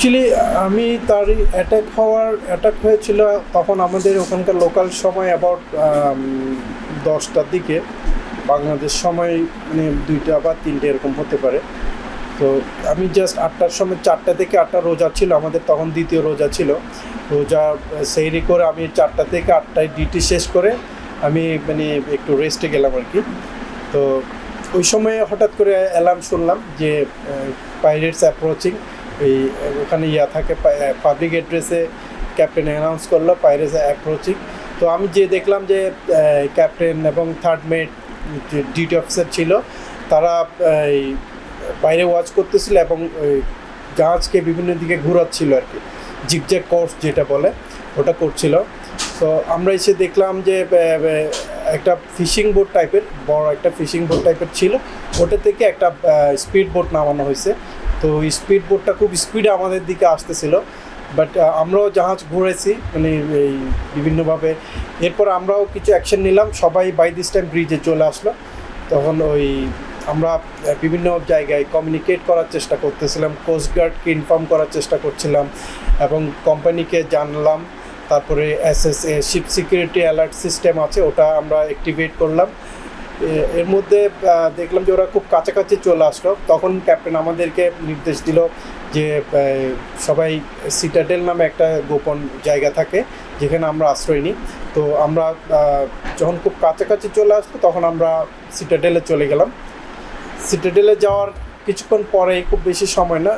Actually আমি তার attack হয়েছিল তখন আমাদের ওখানকার লোকাল সময় অ্যাবাউট 10টার দিকে, বাংলাদেশ সময় মানে 2টা বা 3টে এরকম হতে পারে। তো আমি জাস্ট 8টার সময়, 4টা থেকে 8টা রোজা ছিল আমাদের, তখন দ্বিতীয় রোজা ছিল। রোজা সেহরি করে আমি 4টা থেকে 8টায় ডিউটি শেষ করে আমি মানে একটু রেস্টে গেলাম আর কি। তো ওই সময় হঠাৎ করে অ্যালার্ম শুনলাম যে পাইরেটস অ্যাপ্রোচিং। এই ওখানে থাকে পাবলিক অ্যাড্রেসে ক্যাপ্টেন অ্যানাউন্স করলো পাইরেটস অ্যাপ্রোচিং। তো আমি দেখলাম যে ক্যাপ্টেন এবং থার্ড মেট যে ডিউটি অফিসার ছিল তারা এই বাইরে ওয়াচ করতেছিল এবং জাহাজকে বিভিন্ন দিকে ঘোরাচ্ছিল আর কি, জিগজ্যাগ কোর্স যেটা বলে ওটা করছিল। তো আমরা এসে দেখলাম যে একটা ফিশিং বোট টাইপের, বড় একটা ফিশিং বোট টাইপের ছিল, ওটা থেকে একটা স্পিড বোট নামানো হয়েছে। তো স্পিড বোটটা খুব স্পিডে আমাদের দিকে আসতেছিল, বাট আমরাও জাহাজ ঘুরেছি মানে এই বিভিন্নভাবে। এরপর আমরাও কিছু অ্যাকশন নিলাম, সবাই বাই দিস টাইম ব্রিজে চলে আসলো। তখন আমরা বিভিন্ন জায়গায় কমিউনিকেট করার চেষ্টা করতেছিলাম, কোস্টগার্ডকে ইনফর্ম করার চেষ্টা করছিলাম এবং কোম্পানিকে জানলাম। তারপরে SSA ship security alert system আছে, ওটা আমরা অ্যাক্টিভেট করলাম। এর মধ্যে দেখলাম যে ওরা খুব কাছাকাছি চলে আসলো। তখন ক্যাপ্টেন আমাদেরকে নির্দেশ দিল যে সবাই সিটাডেল নামে একটা গোপন জায়গা থাকে যেখানে আমরা আশ্রয় নিই। তো আমরা যখন খুব কাছাকাছি চলে আসলো তখন আমরা সিটাডেলে চলে গেলাম। সিটাডেলে যাওয়ার কিছুক্ষণ পরে, খুব বেশি সময় না,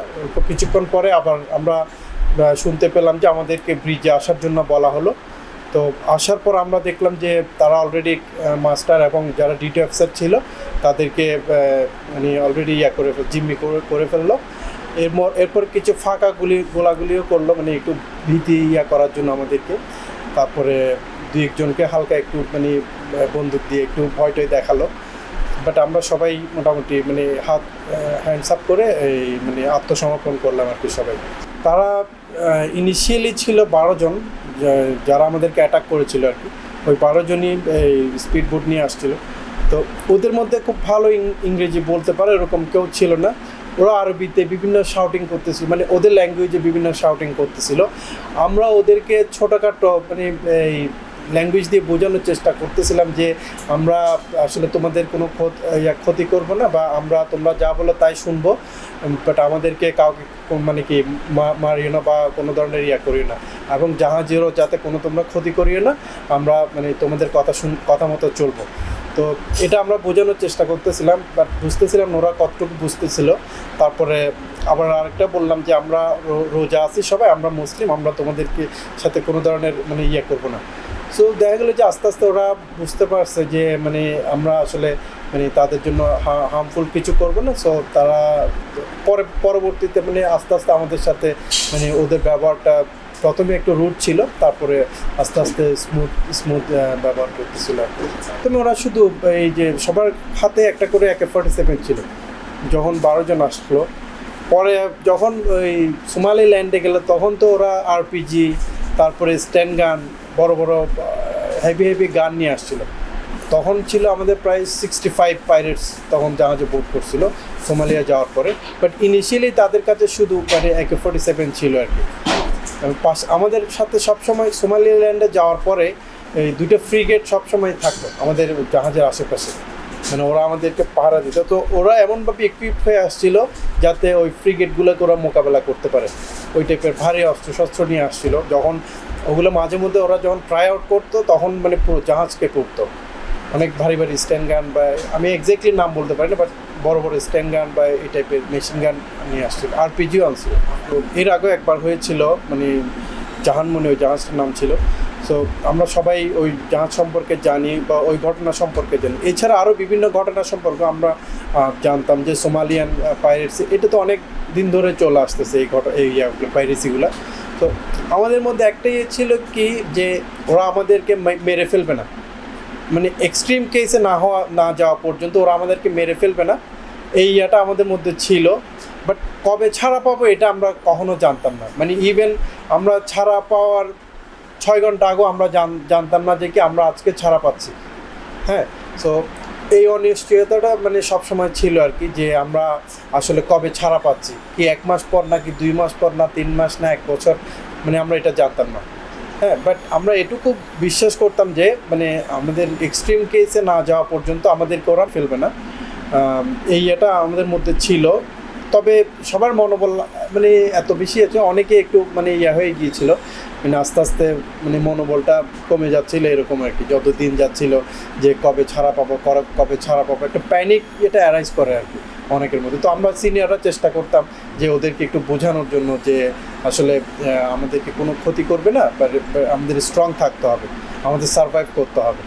কিছুক্ষণ পরে আবার আমরা শুনতে পেলাম যে আমাদেরকে ব্রিজে আসার জন্য বলা হলো। তো আসার পর আমরা দেখলাম যে তারা অলরেডি মাস্টার এবং যারা ডিউটি অফিসার ছিল তাদেরকে মানে অলরেডি জিম্মি করে ফেললো। এরপর কিছু ফাঁকা গোলাগুলিও করলো, মানে একটু ভীতি করার জন্য আমাদেরকে। তারপরে 2-1জনকে হালকা একটু মানে বন্দুক দিয়ে একটু ভয়টয় দেখালো। বাট আমরা সবাই মোটামুটি মানে হ্যান্ডস আপ করে মানে আত্মসমর্পণ করলাম আর কি সবাই। তারা ইনিশিয়ালি ছিল 12 জন যারা আমাদেরকে অ্যাটাক করেছিল আর কি। ওই 12 জনই স্পিড বোট নিয়ে আসছিল। তো ওদের মধ্যে খুব ভালো ইংরেজি বলতে পারে এরকম কেউ ছিল না। ওরা আরবিতে বিভিন্ন শাউটিং করতেছিল, মানে ওদের ল্যাঙ্গুয়েজে বিভিন্ন শাউটিং করতেছিল। আমরা ওদেরকে ছোটোখাটো মানে এই ল্যাঙ্গুয়েজ দিয়ে বোঝানোর চেষ্টা করতেছিলাম যে আমরা আসলে তোমাদের কোনো ক্ষতি করব না, বা তোমরা যা বলো তাই শুনবো, বাট আমাদেরকে কাউকে মানে কি মারিও না বা কোনো ধরনের করিও না, এবং জাহাজেরও যাতে কোনো তোমরা ক্ষতি করিও না, আমরা মানে তোমাদের কথা মতো চলবো। তো এটা আমরা বোঝানোর চেষ্টা করতেছিলাম, বাট বুঝতেছিলাম ওরা কতটুকু বুঝতেছিল। তারপরে আবার আরেকটা বললাম যে আমরা রোজা আছি সবাই, আমরা মুসলিম, আমরা তোমাদেরকে সাথে কোনো ধরনের মানে করবো না। সো দেখা গেলো যে আস্তে আস্তে ওরা বুঝতে পারছে যে মানে আমরা আসলে মানে তাদের জন্য হার্মফুল কিছু করবো না। সো তারা পরবর্তীতে মানে আস্তে আস্তে আমাদের সাথে মানে ওদের ব্যবহারটা প্রথমে একটু রুড ছিল, তারপরে আস্তে আস্তে স্মুথ ব্যবহার করতেছিল। তুমি ওরা শুধু এই যে সবার হাতে একটা করে AK-47 ছিল যখন 12 জন আসলো। পরে যখন ওই সোমালি ল্যান্ডে গেল তখন তো ওরা RPG, তারপরে স্ট্যান্ড গান, বড় বড় হেভি গান নিয়ে আসছিল। তখন ছিল আমাদের প্রায় 65 পাইরেটস তখন জাহাজে বোট করছিল সোমালিয়া যাওয়ার পরে। বাট ইনিশিয়ালি তাদের কাছে শুধু মানে AK-47 ছিল আর কি। আমাদের সাথে সবসময় সোমালিল্যান্ডে যাওয়ার পরে এই 2টা ফ্রিগেট সবসময় থাকতো আমাদের জাহাজের আশেপাশে, মানে ওরা আমাদেরকে পাহারা দিত। তো ওরা এমনভাবে ইকুইপ হয়ে আসছিল যাতে ওই ফ্রিগেটগুলোকে ওরা মোকাবেলা করতে পারে। ওই টাইপের ভারী অস্ত্রশস্ত্র নিয়ে আসছিল। যখন ওগুলো মাঝে মধ্যে ওরা যখন ট্রাই আউট করতো তখন মানে পুরো জাহাজকে করতো অনেক ভারী স্ট্যান্ড গান, বা আমি এক্স্যাক্টলি নাম বলতে পারি না, বাট বড় বড় স্ট্যান্ড গান বা এই টাইপের মেশিন গান নিয়ে আসছিল। RPGও আনছিল। তো এর আগেও একবার হয়েছিল, মানে জাহানমনি ওই জাহাজটার নাম ছিল। সো আমরা সবাই ওই জাহাজ সম্পর্কে জানি বা ওই ঘটনা সম্পর্কে জানি। এছাড়া আরও বিভিন্ন ঘটনা সম্পর্কে আমরা জানতাম যে সোমালিয়ান পাইরেটস, এটা তো অনেক দিন ধরে চলে আসতেছে এই পাইরেসিগুলো। তো আমাদের মধ্যে একটাই ছিল কি যে ওরা আমাদেরকে মেরে ফেলবে না, মানে এক্সট্রিম কেসে না যাওয়া পর্যন্ত ওরা আমাদেরকে মেরে ফেলবে না, এই আমাদের মধ্যে ছিল। বাট কবে ছাড়া পাবো এটা আমরা কখনো জানতাম না। মানে ইভেন আমরা ছাড়া পাওয়ার 6 ঘন্টা আগেও আমরা জানতাম না যে কি আমরা আজকে ছাড়া পাচ্ছি। হ্যাঁ, সো এই অনিশ্চয়তাটা মানে সবসময় ছিল আর কি, যে আমরা আসলে কবে ছাড়া পাচ্ছি, কি 1 মাস পর নাকি 2 মাস পর, না 3 মাস, না 1 বছর, মানে আমরা এটা জানতাম না। হ্যাঁ, বাট আমরা এটুকু বিশ্বাস করতাম যে মানে আমাদের এক্সট্রিম কেসে না যাওয়া পর্যন্ত আমাদেরকে ওরা ফেলবে না। এই এটা আমাদের মধ্যে ছিল। তবে সবার মনোবল মানে এত বেশি আছে, অনেকে একটু মানে হয়ে গিয়েছিল, মানে আস্তে আস্তে মানে মনোবলটা কমে যাচ্ছিল এরকম আর কি, যত দিন যাচ্ছিল, যে কবে ছাড়া পাবো, কবে ছাড়া পাবো, একটা প্যানিক এটা অ্যারাইজ করে আর কি অনেকের মধ্যে। তো আমরা সিনিয়ররা চেষ্টা করতাম যে ওদেরকে একটু বোঝানোর জন্য যে আসলে আমাদেরকে কোনো ক্ষতি করবে না, বা আমাদের স্ট্রং থাকতে হবে, আমাদের সারভাইভ করতে হবে।